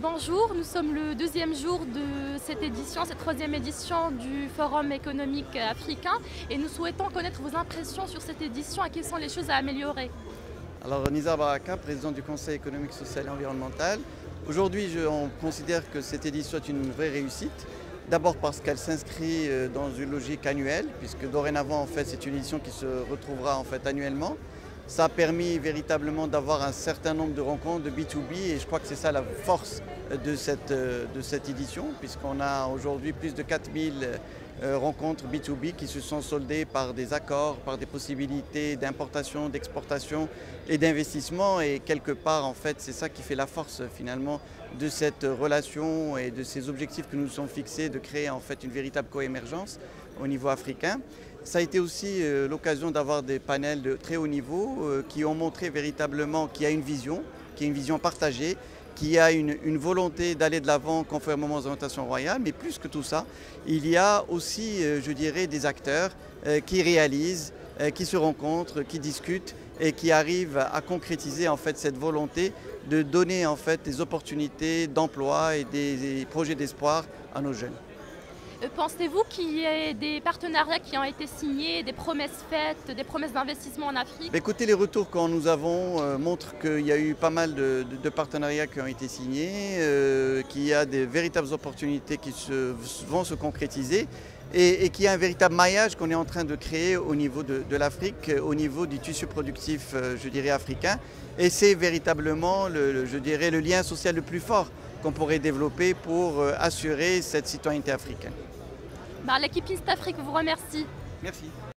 Bonjour, nous sommes le deuxième jour de cette édition, cette troisième édition du Forum économique africain et nous souhaitons connaître vos impressions sur cette édition et quelles sont les choses à améliorer. Alors Nizar Baraka, président du Conseil économique, social et environnemental. Aujourd'hui, on considère que cette édition est une vraie réussite. D'abord parce qu'elle s'inscrit dans une logique annuelle, puisque dorénavant, en fait, c'est une édition qui se retrouvera en fait annuellement. Ça a permis véritablement d'avoir un certain nombre de rencontres de B2B et je crois que c'est ça la force de cette édition, puisqu'on a aujourd'hui plus de 4000 rencontres B2B qui se sont soldées par des accords, par des possibilités d'importation, d'exportation et d'investissement. Et quelque part, en fait, c'est ça qui fait la force finalement de cette relation et de ces objectifs que nous nous sommes fixés de créer en fait une véritable coémergence au niveau africain. Ça a été aussi l'occasion d'avoir des panels de très haut niveau qui ont montré véritablement qu'il y a une vision partagée, qu'il y a une volonté d'aller de l'avant conformément aux orientations royales, mais plus que tout ça, il y a aussi, je dirais, des acteurs qui réalisent, qui se rencontrent, qui discutent et qui arrivent à concrétiser en fait cette volonté de donner en fait des opportunités d'emploi et des projets d'espoir à nos jeunes. Pensez-vous qu'il y ait des partenariats qui ont été signés, des promesses faites, des promesses d'investissement en Afrique? Écoutez, les retours que nous avons montrent qu'il y a eu pas mal de partenariats qui ont été signés, qu'il y a des véritables opportunités qui vont se concrétiser et qu'il y a un véritable maillage qu'on est en train de créer au niveau de l'Afrique, au niveau du tissu productif, je dirais, africain. Et c'est véritablement, je dirais, le lien social le plus fort qu'on pourrait développer pour assurer cette citoyenneté africaine. L'équipe East Afrique vous remercie. Merci.